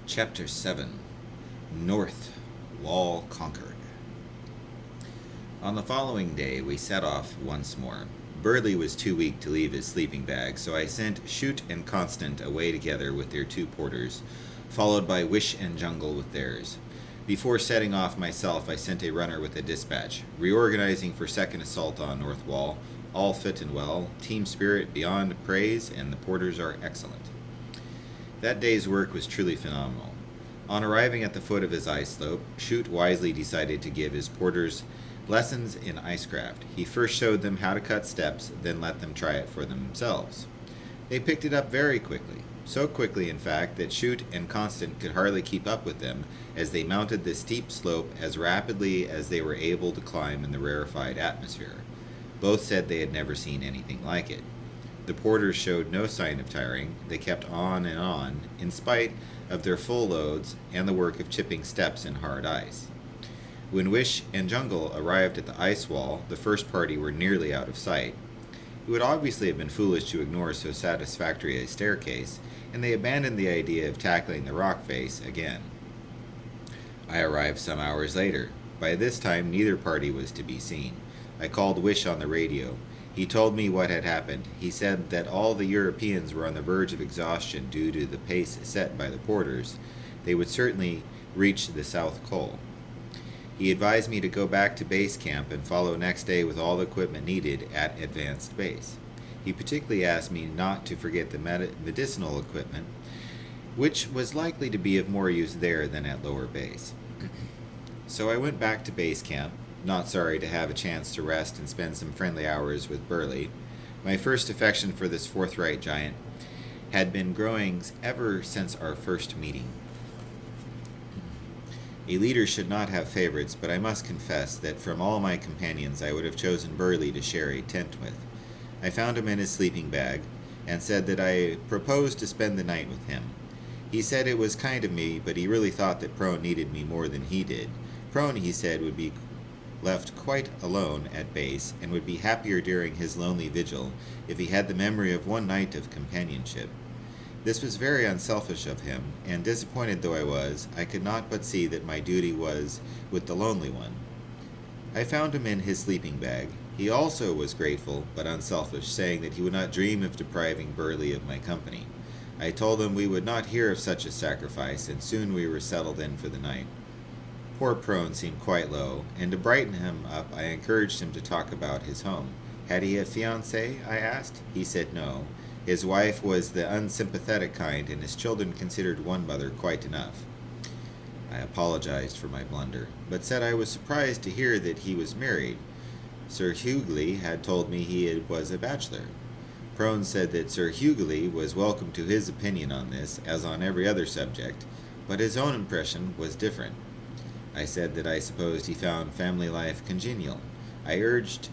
Chapter 7 North Wall Conquered. On the following day, we set off once more. Burley was too weak to leave his sleeping bag, so I sent Shoot and Constant away together with their two porters, followed by Wish and Jungle with theirs. Before setting off myself, I sent a runner with a dispatch, reorganizing for second assault on North Wall. All fit and well, team spirit beyond praise, and the porters are excellent. That day's work was truly phenomenal. On arriving at the foot of his ice slope, Shoot wisely decided to give his porters lessons in icecraft. He first showed them how to cut steps, then let them try it for themselves. They picked it up very quickly, so quickly in fact that Shoot and Constant could hardly keep up with them as they mounted the steep slope as rapidly as they were able to climb in the rarefied atmosphere. Both said they had never seen anything like it. The porters showed no sign of tiring. They kept on and on, in spite of their full loads and the work of chipping steps in hard ice. When Wish and Jungle arrived at the ice wall, the first party were nearly out of sight. It would obviously have been foolish to ignore so satisfactory a staircase, and they abandoned the idea of tackling the rock face again. I arrived some hours later. By this time, neither party was to be seen. I called Wish on the radio. He told me what had happened. He said that all the Europeans were on the verge of exhaustion due to the pace set by the porters. They would certainly reach the South Col. He advised me to go back to base camp and follow next day with all the equipment needed at advanced base. He particularly asked me not to forget the medicinal equipment, which was likely to be of more use there than at lower base. So I went back to base camp, not sorry to have a chance to rest and spend some friendly hours with Burley. My first affection for this forthright giant had been growing ever since our first meeting. A leader should not have favorites, but I must confess that from all my companions I would have chosen Burley to share a tent with. I found him in his sleeping bag, and said that I proposed to spend the night with him. He said it was kind of me, but he really thought that Prone needed me more than he did. Prone, he said, would be left quite alone at base, and would be happier during his lonely vigil if he had the memory of one night of companionship. This was very unselfish of him, and disappointed though I was, I could not but see that my duty was with the lonely one. I found him in his sleeping bag. He also was grateful, but unselfish, saying that he would not dream of depriving Burley of my company. I told him we would not hear of such a sacrifice, and soon we were settled in for the night. Poor Prone seemed quite low, and to brighten him up I encouraged him to talk about his home. Had he a fiancée? I asked. He said no. His wife was the unsympathetic kind, and his children considered one mother quite enough. I apologized for my blunder, but said I was surprised to hear that he was married. Sir Hughley had told me he was a bachelor. Prone said that Sir Hughley was welcome to his opinion on this, as on every other subject, but his own impression was different. I said that I supposed he found family life congenial. I urged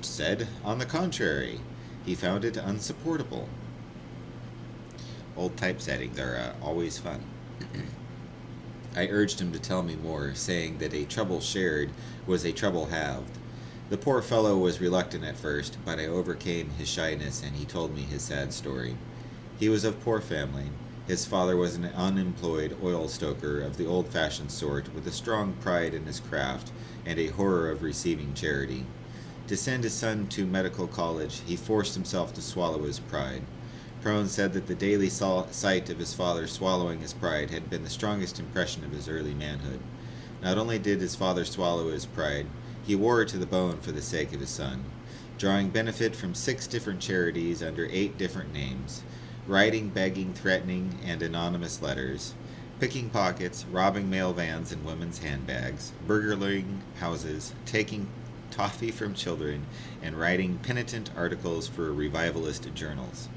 said, on the contrary, he found it unsupportable. Old typesettings are always fun. I urged him to tell me more, saying that a trouble shared was a trouble halved. The poor fellow was reluctant at first, but I overcame his shyness, and he told me his sad story. He was of poor family. His father was an unemployed oil stoker of the old-fashioned sort, with a strong pride in his craft and a horror of receiving charity. To send his son to medical college, he forced himself to swallow his pride. Prone said that the daily sight of his father swallowing his pride had been the strongest impression of his early manhood. Not only did his father swallow his pride, he wore it to the bone for the sake of his son, drawing benefit from 6 different charities under 8 different names, writing, begging, threatening, and anonymous letters, picking pockets, robbing mail vans and women's handbags, burglaring houses, taking toffee from children, and writing penitent articles for revivalist journals.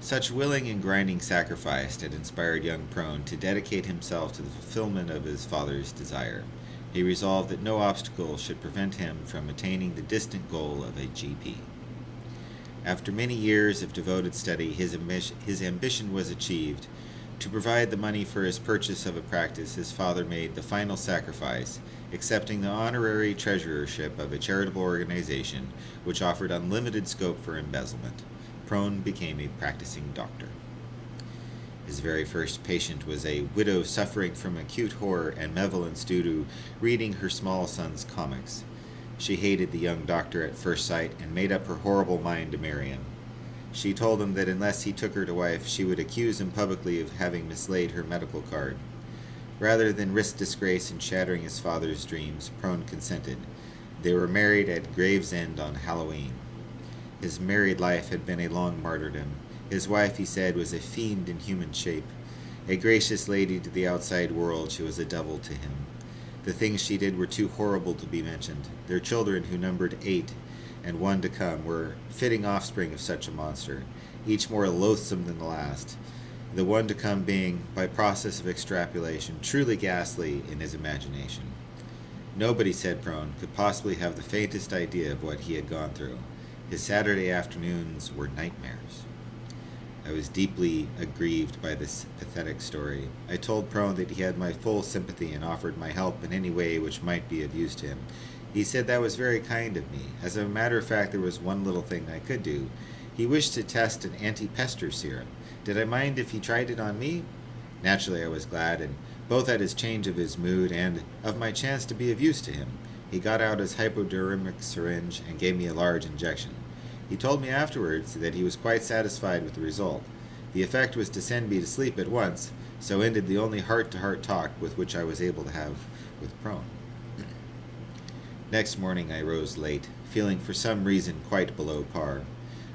Such willing and grinding sacrifice had inspired young Prone to dedicate himself to the fulfillment of his father's desire. He resolved that no obstacle should prevent him from attaining the distant goal of a GP. After many years of devoted study, his ambition was achieved. To provide the money for his purchase of a practice, his father made the final sacrifice, accepting the honorary treasurership of a charitable organization which offered unlimited scope for embezzlement. Prone became a practicing doctor. His His very first patient was a widow suffering from acute horror and ambivalence due to reading her small son's comics. She hated the young doctor at first sight and made up her horrible mind to marry him. She told him that unless he took her to wife, she would accuse him publicly of having mislaid her medical card. Rather than risk disgrace and shattering his father's dreams, Prone consented. They were married at Gravesend on Halloween. His married life had been a long martyrdom. His wife, he said, was a fiend in human shape. A gracious lady to the outside world, she was a devil to him. The things she did were too horrible to be mentioned. Their children, who numbered 8, and 1 to come, were fitting offspring of such a monster, each more loathsome than the last, the one to come being, by process of extrapolation, truly ghastly in his imagination. Nobody, said Prone, could possibly have the faintest idea of what he had gone through. His Saturday afternoons were nightmares. I was deeply aggrieved by this pathetic story. I told Prone that he had my full sympathy and offered my help in any way which might be of use to him. He said that was very kind of me. As a matter of fact, there was one little thing I could do. He wished to test an anti-pester serum. Did I mind if he tried it on me? Naturally, I was glad, and both at his change of his mood and of my chance to be of use to him. He got out his hypodermic syringe and gave me a large injection. He told me afterwards that he was quite satisfied with the result. The effect was to send me to sleep at once, so ended the only heart-to-heart talk with which I was able to have with Prone. Next morning I rose late, feeling for some reason quite below par.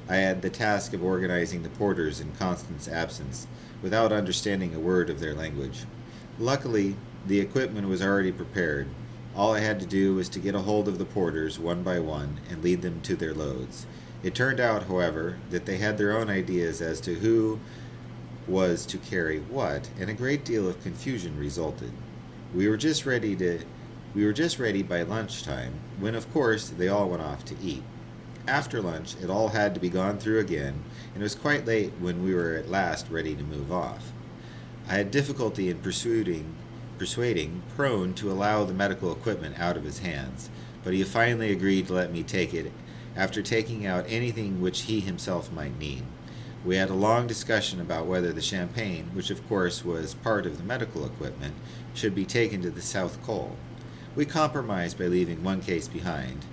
I had the task of organizing the porters in Constance's absence, without understanding a word of their language. Luckily, the equipment was already prepared. All I had to do was to get a hold of the porters one by one and lead them to their loads. It turned out, however, that they had their own ideas as to who was to carry what, and a great deal of confusion resulted. We were just ready by lunchtime, when of course they all went off to eat. After lunch, it all had to be gone through again, and it was quite late when we were at last ready to move off. I had difficulty in persuading Prone to allow the medical equipment out of his hands, but he finally agreed to let me take it after taking out anything which he himself might need. We had a long discussion about whether the champagne, which of course was part of the medical equipment, should be taken to the South Col. We compromised by leaving one case behind.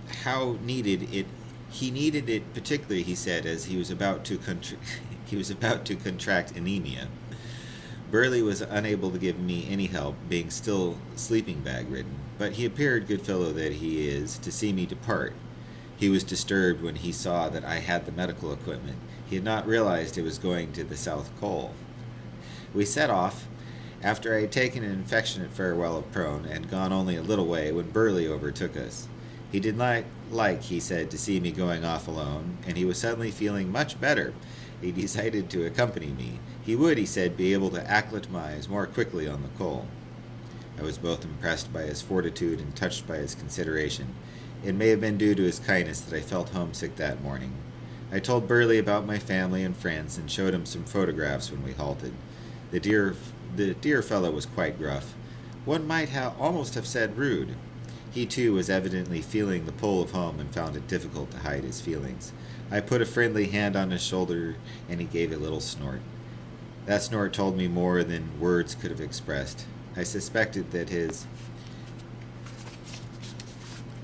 He needed it particularly, he said, as he was about to contract anemia. Burley was unable to give me any help, being still sleeping bag ridden, but he appeared, good fellow that he is, to see me depart. He was disturbed when he saw that I had the medical equipment. He had not realized it was going to the South Col. We set off, after I had taken an affectionate farewell of Prone and gone only a little way when Burley overtook us. He did not like, he said, to see me going off alone, and he was suddenly feeling much better. He decided to accompany me. He would, he said, be able to acclimatize more quickly on the Col. I was both impressed by his fortitude and touched by his consideration. It may have been due to his kindness that I felt homesick that morning. I told Burley about my family and friends and showed him some photographs when we halted. The dear fellow was quite gruff. One might almost have said rude. He, too, was evidently feeling the pull of home and found it difficult to hide his feelings. I put a friendly hand on his shoulder, and he gave a little snort. That snort told me more than words could have expressed. I suspected that his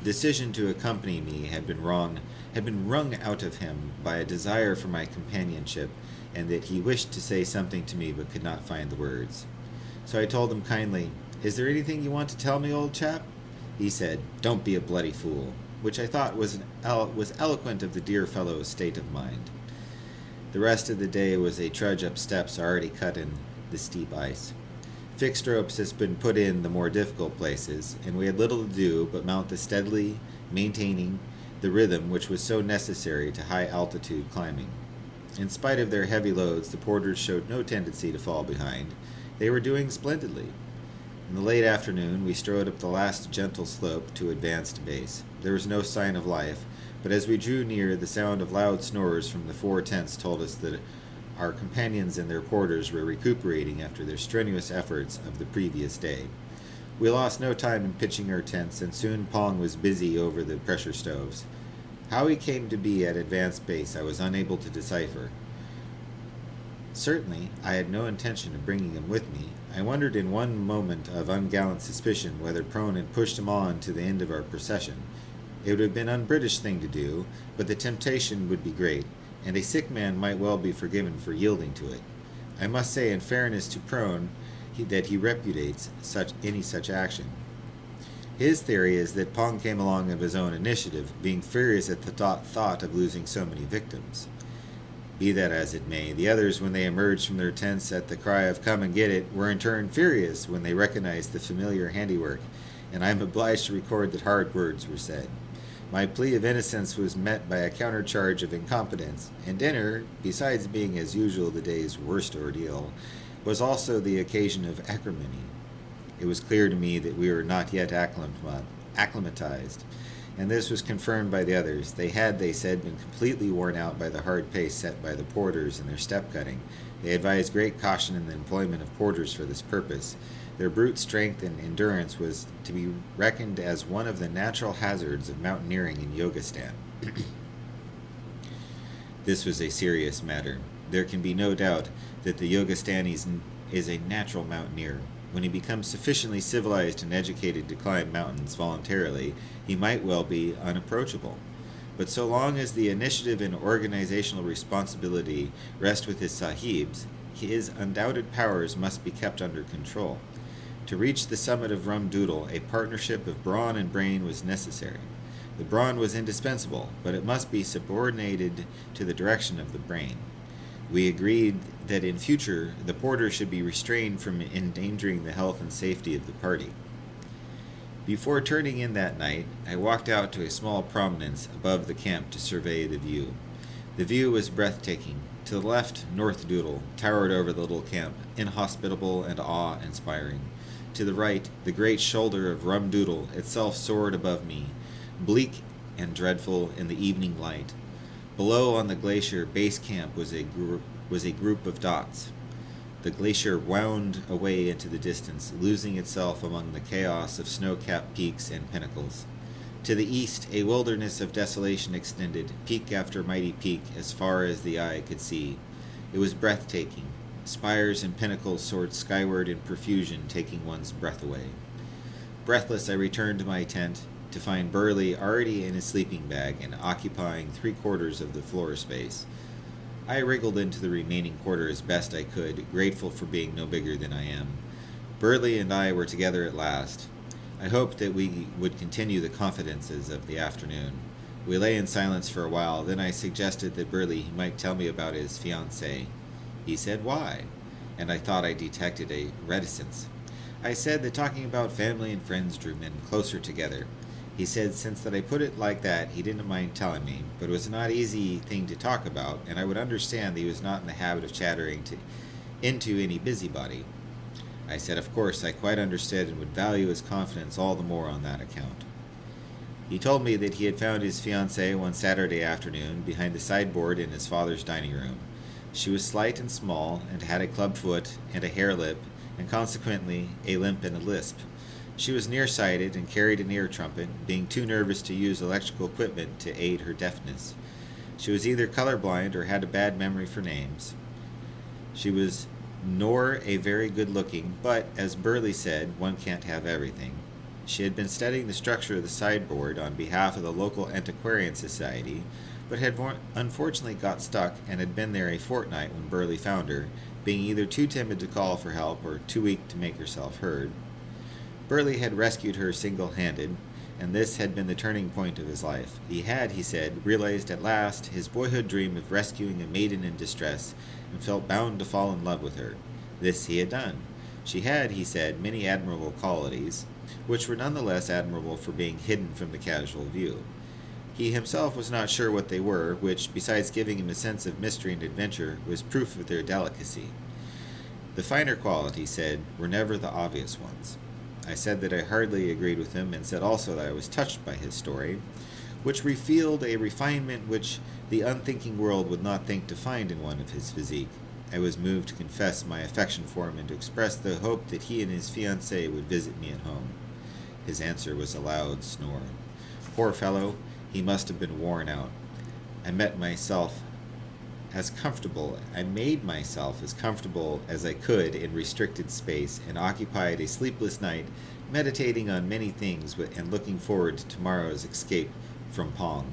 decision to accompany me had been wrung out of him by a desire for my companionship, and that he wished to say something to me but could not find the words. So I told him kindly, "Is there anything you want to tell me, old chap?" He said, "Don't be a bloody fool," which I thought was eloquent of the dear fellow's state of mind. The rest of the day was a trudge up steps already cut in the steep ice. Fixed ropes has been put in the more difficult places, and we had little to do but mount the steadily, maintaining the rhythm which was so necessary to high-altitude climbing. In spite of their heavy loads, the porters showed no tendency to fall behind. They were doing splendidly. In the late afternoon, we strode up the last gentle slope to advanced base. There was no sign of life, but as we drew near, the sound of loud snores from the 4 tents told us that our companions and their porters were recuperating after their strenuous efforts of the previous day. We lost no time in pitching our tents, and soon Pong was busy over the pressure stoves. How he came to be at advanced base I was unable to decipher. Certainly, I had no intention of bringing him with me. I wondered in one moment of ungallant suspicion whether Prone had pushed him on to the end of our procession. It would have been an un-British thing to do, but the temptation would be great, and a sick man might well be forgiven for yielding to it. I must say, in fairness to Prone, that he repudiates any such action. His theory is that Pong came along of his own initiative, being furious at the thought of losing so many victims. Be that as it may, the others, when they emerged from their tents at the cry of "Come and get it," were in turn furious when they recognized the familiar handiwork, and I am obliged to record that hard words were said. My plea of innocence was met by a countercharge of incompetence, and dinner, besides being as usual the day's worst ordeal, was also the occasion of acrimony. It was clear to me that we were not yet acclimatized, and this was confirmed by the others. They had, they said, been completely worn out by the hard pace set by the porters in their step-cutting. They advised great caution in the employment of porters for this purpose. Their brute strength and endurance was to be reckoned as one of the natural hazards of mountaineering in Yogistan. This was a serious matter. There can be no doubt that the Yogistani is a natural mountaineer. When he becomes sufficiently civilized and educated to climb mountains voluntarily, he might well be unapproachable. But so long as the initiative and organizational responsibility rest with his sahibs, his undoubted powers must be kept under control. To reach the summit of Doodle, a partnership of brawn and brain was necessary. The brawn was indispensable, but it must be subordinated to the direction of the brain. We agreed that in future the porter should be restrained from endangering the health and safety of the party. Before turning in that night, I walked out to a small prominence above the camp to survey the view. The view was breathtaking. To the left, North Doodle towered over the little camp, inhospitable and awe-inspiring. To the right, the great shoulder of Doodle itself soared above me, bleak and dreadful in the evening light. Below on the glacier base camp was a group of dots. The glacier wound away into the distance, losing itself among the chaos of snow-capped peaks and pinnacles. To the east, a wilderness of desolation extended, peak after mighty peak, as far as the eye could see. It was breathtaking. Spires and pinnacles soared skyward in profusion, taking one's breath away. Breathless, I returned to my tent, to find Burley already in his sleeping bag and occupying 3/4 of the floor space. I wriggled into the remaining quarter as best I could, grateful for being no bigger than I am. Burley and I were together at last. I hoped that we would continue the confidences of the afternoon. We lay in silence for a while, then I suggested that Burley might tell me about his fiancée. He said, "Why?" And I thought I detected a reticence. I said that talking about family and friends drew men closer together. He said since that I put it like that, he didn't mind telling me, but it was not an easy thing to talk about, and I would understand that he was not in the habit of chattering into any busybody. I said, of course, I quite understood and would value his confidence all the more on that account. He told me that he had found his fiancée one Saturday afternoon behind the sideboard in his father's dining room. She was slight and small, and had a club foot and a hare lip, and consequently a limp and a lisp. She was nearsighted and carried an ear trumpet, being too nervous to use electrical equipment to aid her deafness. She was either colorblind or had a bad memory for names. She was nor a very good-looking, but, as Burley said, one can't have everything. She had been studying the structure of the sideboard on behalf of the local antiquarian society, but had unfortunately got stuck and had been there a fortnight when Burley found her, being either too timid to call for help or too weak to make herself heard. Burley had rescued her single-handed, and this had been the turning point of his life. He had, he said, realized at last his boyhood dream of rescuing a maiden in distress, and felt bound to fall in love with her. This he had done. She had, he said, many admirable qualities, which were none the less admirable for being hidden from the casual view. He himself was not sure what they were, which, besides giving him a sense of mystery and adventure, was proof of their delicacy. The finer qualities, said, were never the obvious ones. I said that I hardly agreed with him, and said also that I was touched by his story, which revealed a refinement which the unthinking world would not think to find in one of his physique. I was moved to confess my affection for him and to express the hope that he and his fiancée would visit me at home. His answer was a loud snore. Poor fellow, he must have been worn out. I met myself I made myself as comfortable as I could in restricted space and occupied a sleepless night meditating on many things and looking forward to tomorrow's escape from Pong.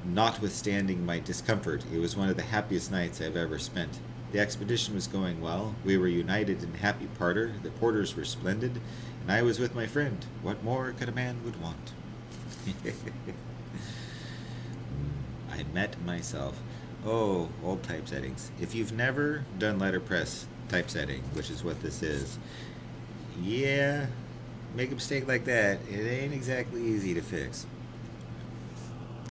Notwithstanding my discomfort, it was one of the happiest nights I've ever spent. The expedition was going well. We were united in happy parter. The porters were splendid, and I was with my friend. What more could a man would want? I met myself. Oh, old typesettings. If you've never done letterpress typesetting, which is what this is, yeah, make a mistake like that, it ain't exactly easy to fix.